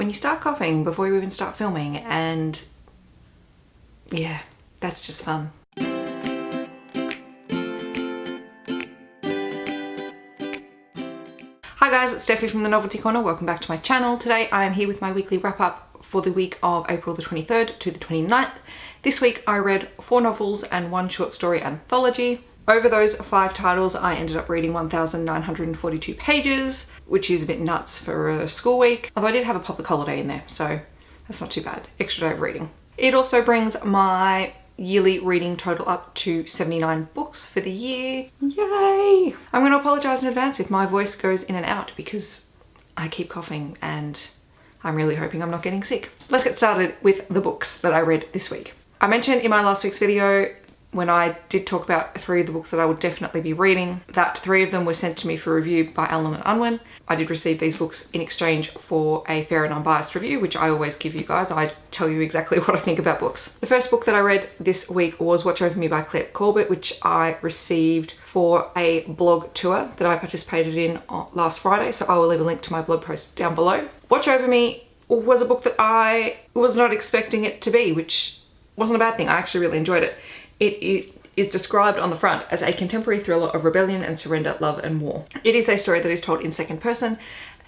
when you start coughing before you even start filming, and yeah, that's just fun. Hi guys, it's Steffi from the Novelty Corner. Welcome back to my channel. Today I am here with my weekly wrap up for the week of April the 23rd to the 29th. This week I read 4 novels and 1 short story anthology. Over those 5 titles I ended up reading 1,942 pages, which is a bit nuts for a school week. Although I did have a public holiday in there, so that's not too bad. Extra day of reading. It also brings my yearly reading total up to 79 books for the year. Yay! I'm going to apologise in advance if my voice goes in and out because I keep coughing and I'm really hoping I'm not getting sick. Let's get started with the books that I read this week. I mentioned in my last week's video when I did talk about 3 of the books that I would definitely be reading, that 3 of them were sent to me for review by Avalon and Unwin. I did receive these books in exchange for a fair and unbiased review, which I always give you guys. I tell you exactly what I think about books. The first book that I read this week was Watch Over Me by Claire Corbett, which I received for a blog tour that I participated in last Friday, so I will leave a link to my blog post down below. Watch Over Me was a book that I was not expecting it to be, which wasn't a bad thing. I actually really enjoyed it. It is described on the front as a contemporary thriller of rebellion and surrender, love and war. It is a story that is told in second person,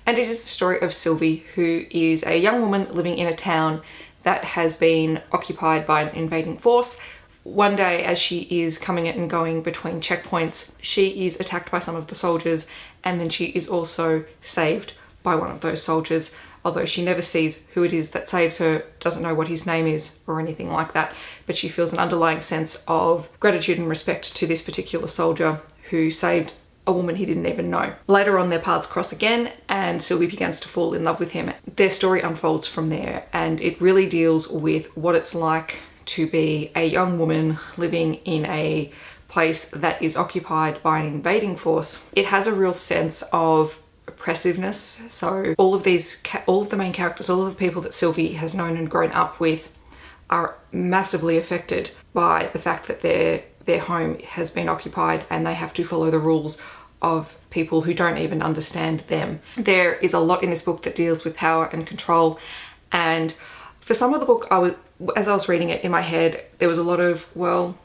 and it is the story of Sylvie, who is a young woman living in a town that has been occupied by an invading force. One day, as she is coming and going between checkpoints, she is attacked by some of the soldiers, and then she is also saved by one of those soldiers, although she never sees who it is that saves her, doesn't know what his name is or anything like that, but she feels an underlying sense of gratitude and respect to this particular soldier who saved a woman he didn't even know. Later on, their paths cross again and Sylvie begins to fall in love with him. Their story unfolds from there, and it really deals with what it's like to be a young woman living in a place that is occupied by an invading force. It has a real sense of oppressiveness. So all of the main characters, all of the people that Sylvie has known and grown up with are massively affected by the fact that their home has been occupied and they have to follow the rules of people who don't even understand them. There is a lot in this book that deals with power and control, and for some of the book, as I was reading it in my head, there was a lot of, well,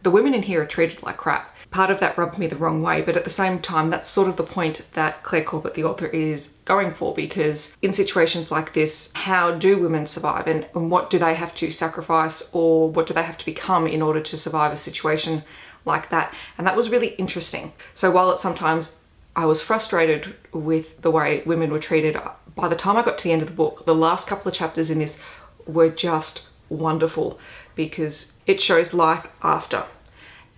the women in here are treated like crap. Part of that rubbed me the wrong way, but at the same time, that's sort of the point that Claire Corbett, the author, is going for, because in situations like this, how do women survive, and what do they have to sacrifice, or what do they have to become in order to survive a situation like that? And that was really interesting. So while at sometimes I was frustrated with the way women were treated, by the time I got to the end of the book, the last couple of chapters in this were just wonderful because it shows life after.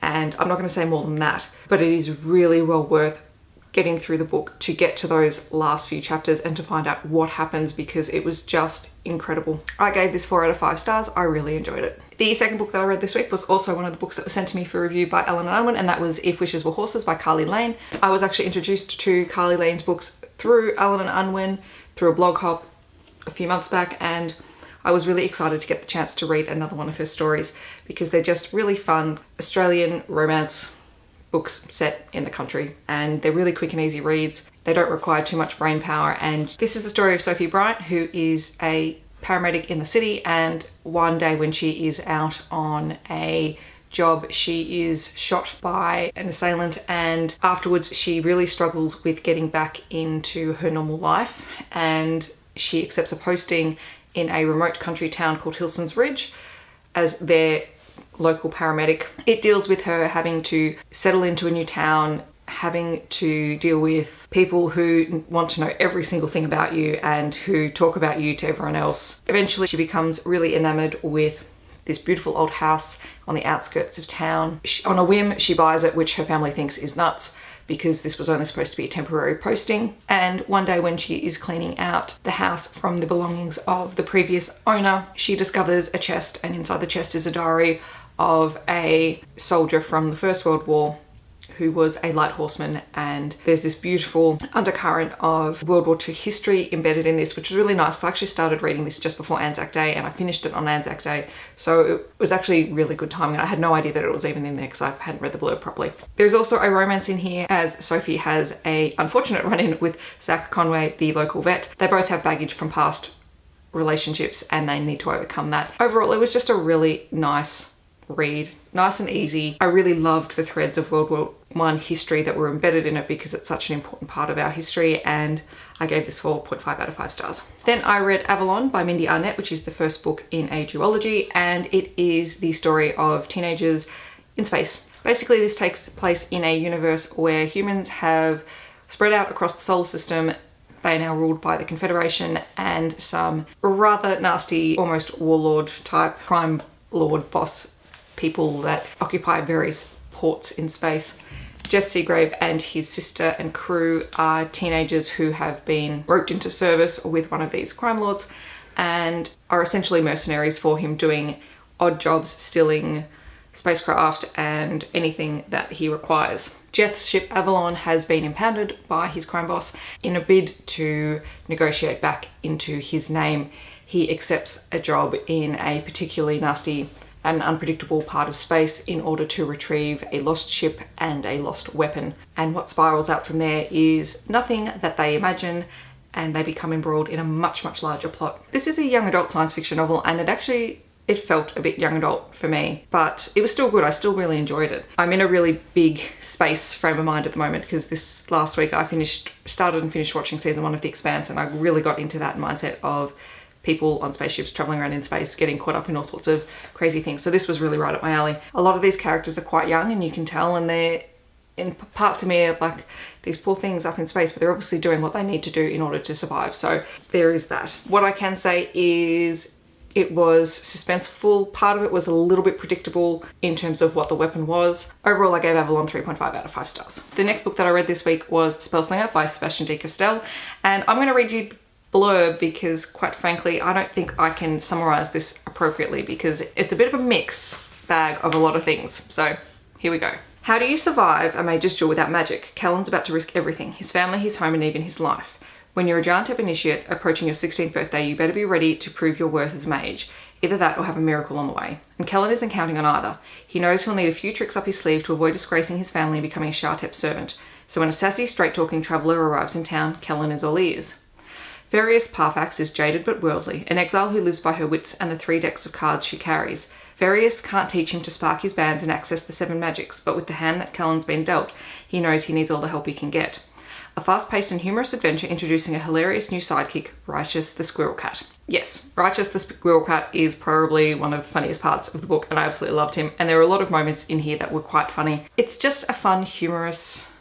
And I'm not going to say more than that, but it is really well worth getting through the book to get to those last few chapters and to find out what happens, because it was just incredible. I gave this 4 out of 5 stars. I really enjoyed it. The second book that I read this week was also one of the books that was sent to me for review by Ellen and Unwin, and that was If Wishes Were Horses by Carly Lane. I was actually introduced to Carly Lane's books through Ellen and Unwin, through a blog hop a few months back, and I was really excited to get the chance to read another one of her stories because they're just really fun Australian romance books set in the country, and they're really quick and easy reads. They don't require too much brain power, and this is the story of Sophie Bryant, who is a paramedic in the city, and one day when she is out on a job, she is shot by an assailant, and afterwards she really struggles with getting back into her normal life, and she accepts a posting in a remote country town called Hilson's Ridge as their local paramedic. It deals with her having to settle into a new town, having to deal with people who want to know every single thing about you and who talk about you to everyone else. Eventually she becomes really enamored with this beautiful old house on the outskirts of town. On a whim, she buys it, which her family thinks is nuts, because this was only supposed to be a temporary posting. And one day when she is cleaning out the house from the belongings of the previous owner, she discovers a chest, and inside the chest is a diary of a soldier from the First World War who was a light horseman, and there's this beautiful undercurrent of World War II history embedded in this, which was really nice because I actually started reading this just before Anzac Day and I finished it on Anzac Day, so it was actually really good timing. I had no idea that it was even in there because I hadn't read the blurb properly. There's also a romance in here, as Sophie has a unfortunate run-in with Zach Conway, the local vet. They both have baggage from past relationships and they need to overcome that. Overall, it was just a really nice read, nice and easy. I really loved the threads of World War I history that were embedded in it because it's such an important part of our history, and I gave this 4.5 out of 5 stars. Then I read Avalon by Mindy Arnett, which is the first book in a duology, and it is the story of teenagers in space. Basically, this takes place in a universe where humans have spread out across the solar system. They are now ruled by the Confederation and some rather nasty, almost warlord type crime lord boss people that occupy various ports in space. Jeff Seagrave and his sister and crew are teenagers who have been roped into service with one of these crime lords and are essentially mercenaries for him, doing odd jobs, stealing spacecraft and anything that he requires. Jeff's ship Avalon has been impounded by his crime boss. In a bid to negotiate back into his name, he accepts a job in a particularly nasty and unpredictable part of space in order to retrieve a lost ship and a lost weapon. And what spirals out from there is nothing that they imagine, and they become embroiled in a much, much larger plot. This is a young adult science fiction novel, and it felt a bit young adult for me, but it was still good. I still really enjoyed it. I'm in a really big space frame of mind at the moment because this last week I started and finished watching season 1 of The Expanse, and I really got into that mindset of people on spaceships traveling around in space, getting caught up in all sorts of crazy things. So this was really right up my alley. A lot of these characters are quite young, and you can tell, and they're, in parts of me, are like these poor things up in space, but they're obviously doing what they need to do in order to survive. So there is that. What I can say is it was suspenseful. Part of it was a little bit predictable in terms of what the weapon was. Overall, I gave Avalon 3.5 out of 5 stars. The next book that I read this week was Spellslinger by Sebastian de Castel, and I'm going to read you the blurb because, quite frankly, I don't think I can summarize this appropriately because it's a bit of a mix bag of a lot of things. So here we go. How do you survive a mage's duel without magic? Callan's about to risk everything: his family, his home, and even his life. When you're a giant initiate approaching your 16th birthday, you better be ready to prove your worth as a mage. Either that or have a miracle on the way. And Callan isn't counting on either. He knows he'll need a few tricks up his sleeve to avoid disgracing his family and becoming a Shartep servant. So when a sassy, straight-talking traveller arrives in town, Callan is all ears. Various Parfax is jaded but worldly, an exile who lives by her wits and the 3 decks of cards she carries. Various can't teach him to spark his bands and access the 7 magics, but with the hand that Callan's been dealt, he knows he needs all the help he can get. A fast-paced and humorous adventure introducing a hilarious new sidekick, Righteous the Squirrel Cat. Yes, Righteous the Squirrel Cat is probably one of the funniest parts of the book, and I absolutely loved him, and there are a lot of moments in here that were quite funny. It's just a fun, humorous,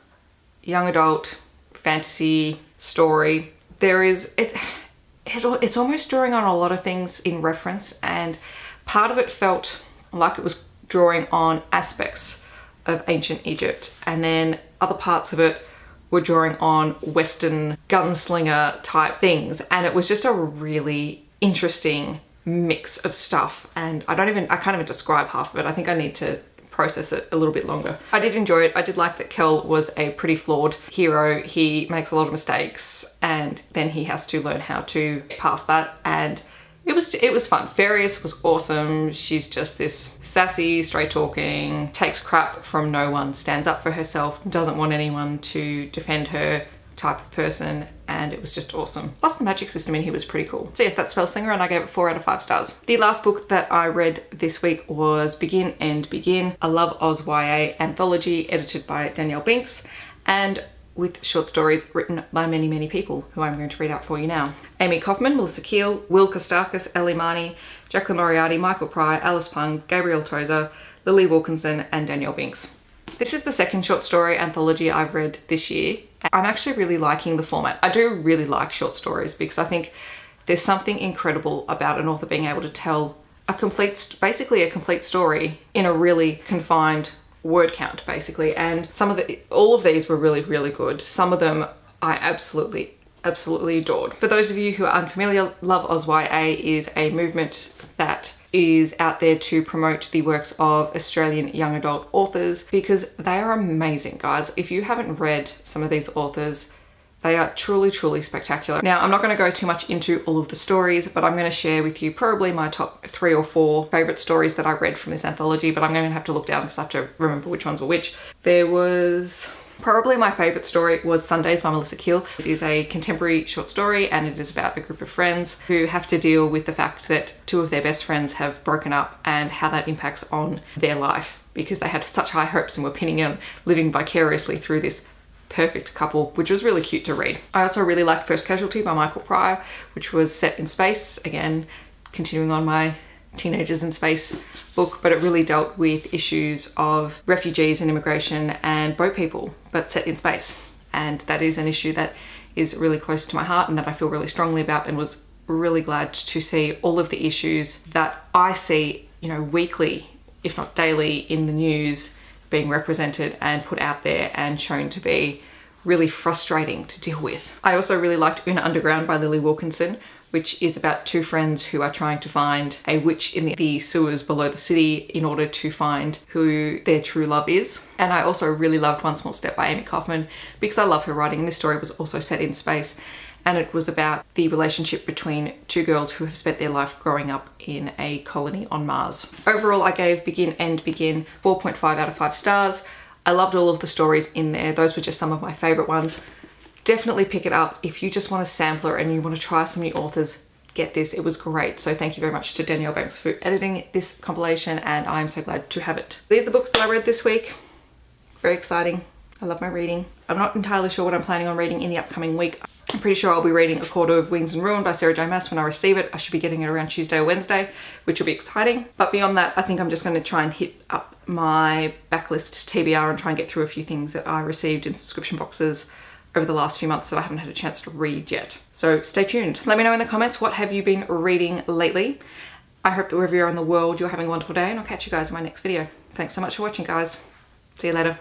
young adult fantasy story. It's almost drawing on a lot of things in reference, and part of it felt like it was drawing on aspects of ancient Egypt, and then other parts of it were drawing on Western gunslinger type things, and it was just a really interesting mix of stuff, and I can't even describe half of it. I think I need to process it a little bit longer. I did enjoy it. I did like that Kel was a pretty flawed hero. He makes a lot of mistakes and then he has to learn how to get past that, and it was fun. Farius was awesome. She's just this sassy, straight talking, takes crap from no one, stands up for herself, doesn't want anyone to defend her type of person, and it was just awesome. Plus the magic system in here was pretty cool. So yes, that's Spellslinger, and I gave it 4 out of 5 stars. The last book that I read this week was Begin and Begin, a Love Oz YA anthology edited by Danielle Binks, and with short stories written by many, many people who I'm going to read out for you now. Amy Kaufman, Melissa Keel, Will Kostakis, Ellie Marnie, Jacqueline Moriarty, Michael Pryor, Alice Pung, Gabrielle Tozer, Lily Wilkinson, and Danielle Binks. This is the second short story anthology I've read this year. I'm actually really liking the format. I do really like short stories because I think there's something incredible about an author being able to tell basically a complete story in a really confined word count, basically. And all of these were really, really good. Some of them I absolutely adored. For those of you who are unfamiliar, Love Oz YA is a movement that is out there to promote the works of Australian young adult authors because they are amazing, guys. If you haven't read some of these authors, they are truly, truly spectacular. Now, I'm not going to go too much into all of the stories, but I'm going to share with you probably my top 3 or 4 favorite stories that I read from this anthology, but I'm going to have to look down because I have to remember which ones were which. There was probably my favorite story was Sundays by Melissa Keel. It is a contemporary short story and it is about a group of friends who have to deal with the fact that 2 of their best friends have broken up and how that impacts on their life because they had such high hopes and were pinning on living vicariously through this perfect couple, which was really cute to read. I also really liked First Casualty by Michael Pryor, which was set in space. Again, continuing on my teenagers in space book, but it really dealt with issues of refugees and immigration and boat people, but set in space. And that is an issue that is really close to my heart and that I feel really strongly about, and was really glad to see all of the issues that I see, weekly, if not daily, in the news being represented and put out there and shown to be really frustrating to deal with. I also really liked Una Underground by Lily Wilkinson, which is about 2 friends who are trying to find a witch in the sewers below the city in order to find who their true love is. And I also really loved One Small Step by Amy Kaufman because I love her writing, and this story was also set in space. And it was about the relationship between 2 girls who have spent their life growing up in a colony on Mars. Overall, I gave Begin End Begin 4.5 out of 5 stars. I loved all of the stories in there. Those were just some of my favorite ones. Definitely pick it up. If you just want a sampler and you want to try some new authors, get this. It was great. So thank you very much to Danielle Banks for editing this compilation, and I'm so glad to have it. These are the books that I read this week. Very exciting. I love my reading. I'm not entirely sure what I'm planning on reading in the upcoming week. I'm pretty sure I'll be reading A Quarter of Wings and Ruin by Sarah J Maas when I receive it. I should be getting it around Tuesday or Wednesday, which will be exciting. But beyond that, I think I'm just going to try and hit up my backlist TBR and try and get through a few things that I received in subscription boxes over the last few months that I haven't had a chance to read yet. So stay tuned. Let me know in the comments, what have you been reading lately? I hope that wherever you are in the world, you're having a wonderful day, and I'll catch you guys in my next video. Thanks so much for watching, guys. See you later.